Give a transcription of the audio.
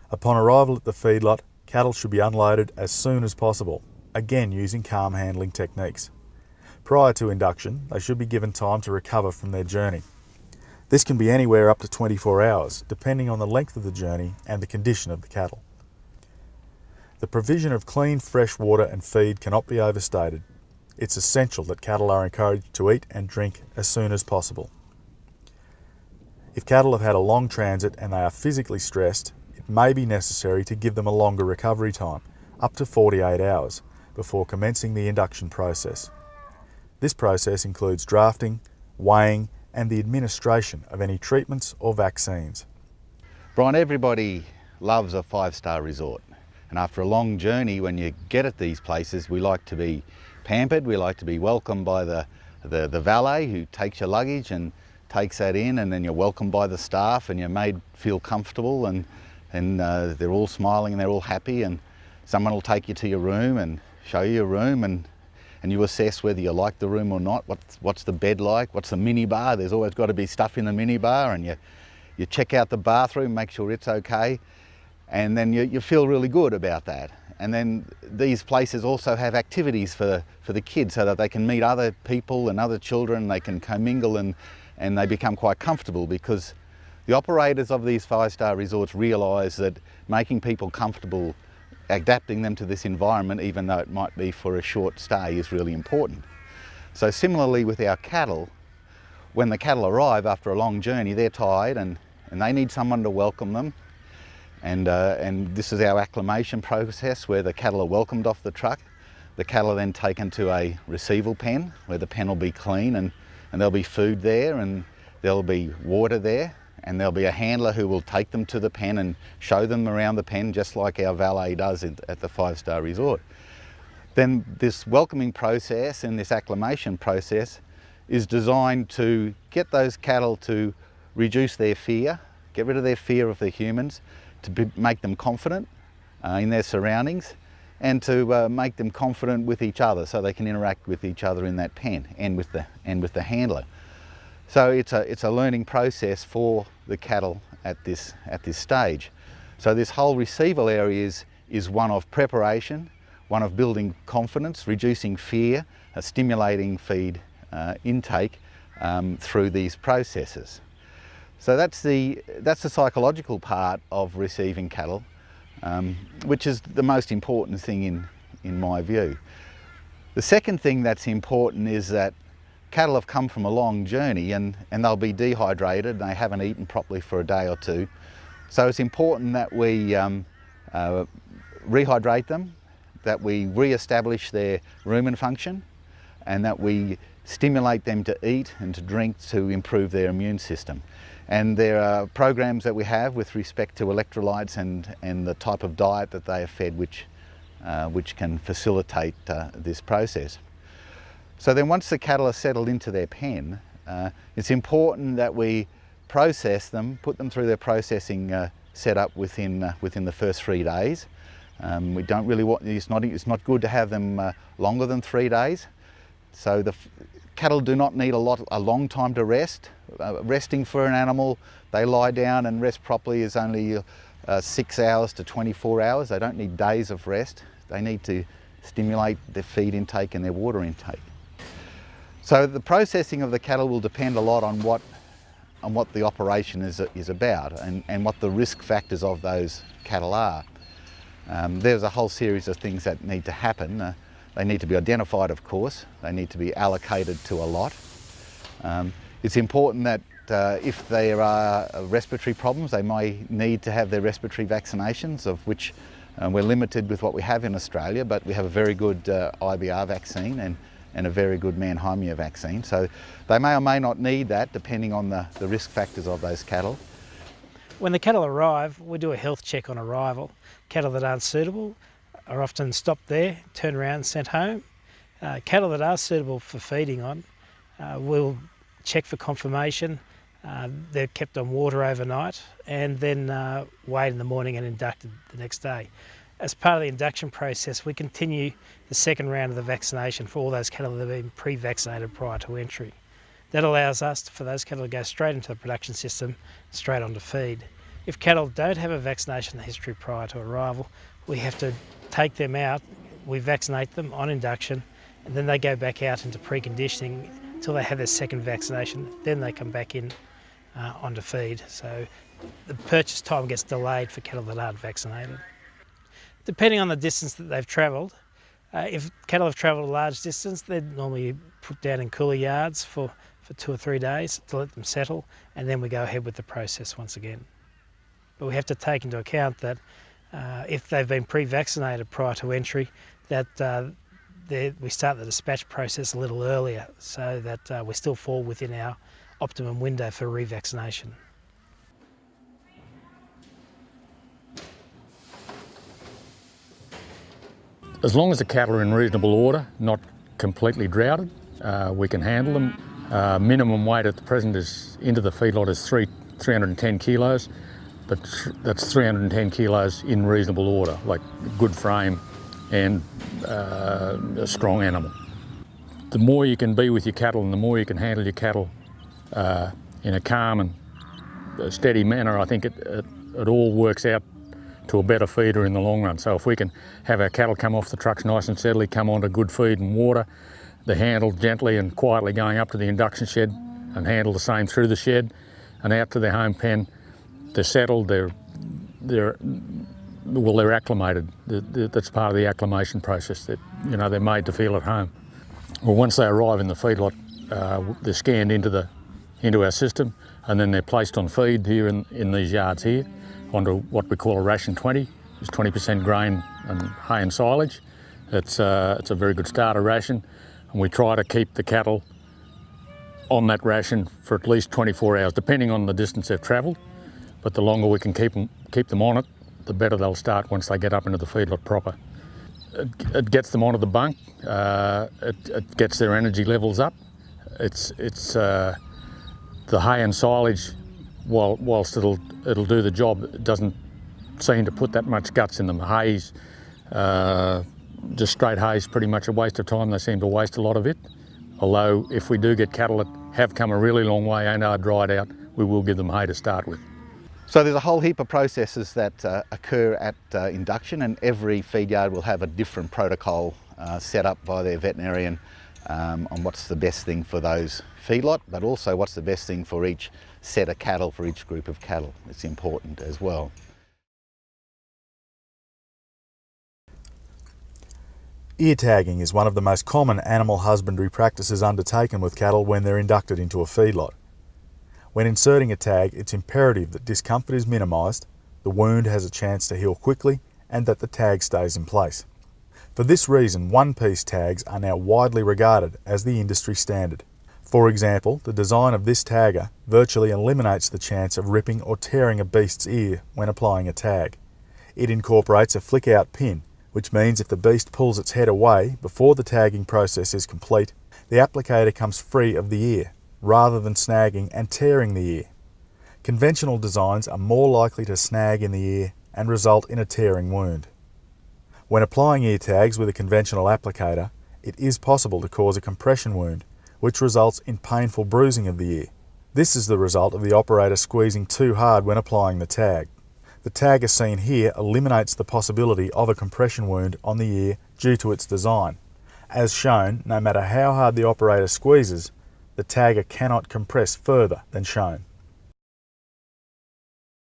Upon arrival at the feedlot, cattle should be unloaded as soon as possible, again using calm handling techniques. Prior to induction, they should be given time to recover from their journey. This can be anywhere up to 24 hours, depending on the length of the journey and the condition of the cattle. The provision of clean, fresh water and feed cannot be overstated. It's essential that cattle are encouraged to eat and drink as soon as possible. If cattle have had a long transit and they are physically stressed, it may be necessary to give them a longer recovery time, up to 48 hours, before commencing the induction process. This process includes drafting, weighing, and the administration of any treatments or vaccines. Brian, everybody loves a five-star resort. And after a long journey, when you get at these places, we like to be pampered, we like to be welcomed by the valet who takes your luggage and takes that in, and then you're welcomed by the staff and you're made feel comfortable, and they're all smiling and they're all happy, and someone will take you to your room and show you your room, and you assess whether you like the room or not. What's the bed like? What's the mini bar? There's always got to be stuff in the mini bar, and you check out the bathroom, make sure it's okay, and then you feel really good about that. And then these places also have activities for the kids so that they can meet other people and other children, they can commingle, and they become quite comfortable, because the operators of these five-star resorts realise that making people comfortable, adapting them to this environment, even though it might be for a short stay, is really important. So similarly with our cattle, when the cattle arrive after a long journey, they're tired and they need someone to welcome them. And this is our acclimation process, where the cattle are welcomed off the truck. The cattle are then taken to a receival pen, where the pen will be clean, and there'll be food there, and there'll be water there, and there'll be a handler who will take them to the pen and show them around the pen, just like our valet does at the five-star resort. Then this welcoming process and this acclimation process is designed to get those cattle to reduce their fear, get rid of their fear of the humans, to make them confident in their surroundings, and to make them confident with each other, so they can interact with each other in that pen and with the handler. So it's a learning process for the cattle at this stage. So this whole receival area is one of preparation, one of building confidence, reducing fear, stimulating feed intake through these processes. So that's the psychological part of receiving cattle, which is the most important thing in my view. The second thing that's important is that cattle have come from a long journey, and they'll be dehydrated and they haven't eaten properly for a day or two. So it's important that we rehydrate them, that we re-establish their rumen function, and that we stimulate them to eat and to drink to improve their immune system. And there are programs that we have with respect to electrolytes and the type of diet that they are fed, which can facilitate this process. So then once the cattle are settled into their pen, it's important that we process them, put them through their processing setup within the first 3 days. We don't really want, it's not good to have them longer than 3 days. So the cattle do not need a long time to rest. Resting for an animal, they lie down and rest properly, is only 6 hours to 24 hours. They don't need days of rest. They need to stimulate their feed intake and their water intake. So the processing of the cattle will depend a lot on what the operation is about, and what the risk factors of those cattle are. There's a whole series of things that need to happen. They need to be identified, of course. They need to be allocated to a lot. It's important that if there are respiratory problems, they may need to have their respiratory vaccinations, of which we're limited with what we have in Australia, but we have a very good IBR vaccine and a very good Mannheimia vaccine. So they may or may not need that, depending on the risk factors of those cattle. When the cattle arrive, we do a health check on arrival. Cattle that aren't suitable are often stopped there, turned around and sent home. Cattle that are suitable for feeding on, we'll check for confirmation. They're kept on water overnight, and then weighed in the morning and inducted the next day. As part of the induction process, we continue the second round of the vaccination for all those cattle that have been pre-vaccinated prior to entry. That allows us for those cattle to go straight into the production system, straight onto feed. If cattle don't have a vaccination history prior to arrival, we have to take them out, we vaccinate them on induction, and then they go back out into preconditioning until they have their second vaccination. Then they come back in onto feed. So the purchase time gets delayed for cattle that aren't vaccinated. Depending on the distance that they've travelled, if cattle have travelled a large distance, they're normally put down in cooler yards for 2 or 3 days to let them settle, and then we go ahead with the process once again. But we have to take into account that if they've been pre-vaccinated prior to entry, that we start the dispatch process a little earlier so that we still fall within our optimum window for revaccination. As long as the cattle are in reasonable order, not completely droughted, we can handle them. Minimum weight at the present is into the feedlot is 310 kilos, but that's 310 kilos in reasonable order, like good frame and a strong animal. The more you can be with your cattle and the more you can handle your cattle in a calm and steady manner, I think it all works out to a better feeder in the long run. So if we can have our cattle come off the trucks nice and steadily, come onto good feed and water, they're handled gently and quietly going up to the induction shed and handled the same through the shed and out to their home pen. They're settled, they're acclimated. That's part of the acclimation process, that, you know, they're made to feel at home. Well, once they arrive in the feedlot, they're scanned into our system, and then they're placed on feed here in these yards here, onto what we call a ration 20. It's 20% grain and hay and silage. It's a very good starter ration, and we try to keep the cattle on that ration for at least 24 hours, depending on the distance they've travelled. But the longer we can keep them on it, the better they'll start once they get up into the feedlot proper. It gets them onto the bunk. It gets their energy levels up. It's the hay and silage, whilst it'll do the job, it doesn't seem to put that much guts in them. Hay's, just straight hay's pretty much a waste of time. They seem to waste a lot of it. Although if we do get cattle that have come a really long way and are dried out, we will give them hay to start with. So there's a whole heap of processes that occur at induction, and every feed yard will have a different protocol set up by their veterinarian on what's the best thing for those feedlot, but also what's the best thing for each set of cattle, for each group of cattle. It's important as well. Ear tagging is one of the most common animal husbandry practices undertaken with cattle when they're inducted into a feedlot. When inserting a tag, it's imperative that discomfort is minimised, the wound has a chance to heal quickly, and that the tag stays in place. For this reason, one-piece tags are now widely regarded as the industry standard. For example, the design of this tagger virtually eliminates the chance of ripping or tearing a beast's ear when applying a tag. It incorporates a flick-out pin, which means if the beast pulls its head away before the tagging process is complete, the applicator comes free of the ear, rather than snagging and tearing the ear. Conventional designs are more likely to snag in the ear and result in a tearing wound. When applying ear tags with a conventional applicator, it is possible to cause a compression wound, which results in painful bruising of the ear. This is the result of the operator squeezing too hard when applying the tag. The tagger seen here eliminates the possibility of a compression wound on the ear due to its design. As shown, no matter how hard the operator squeezes, the tagger cannot compress further than shown.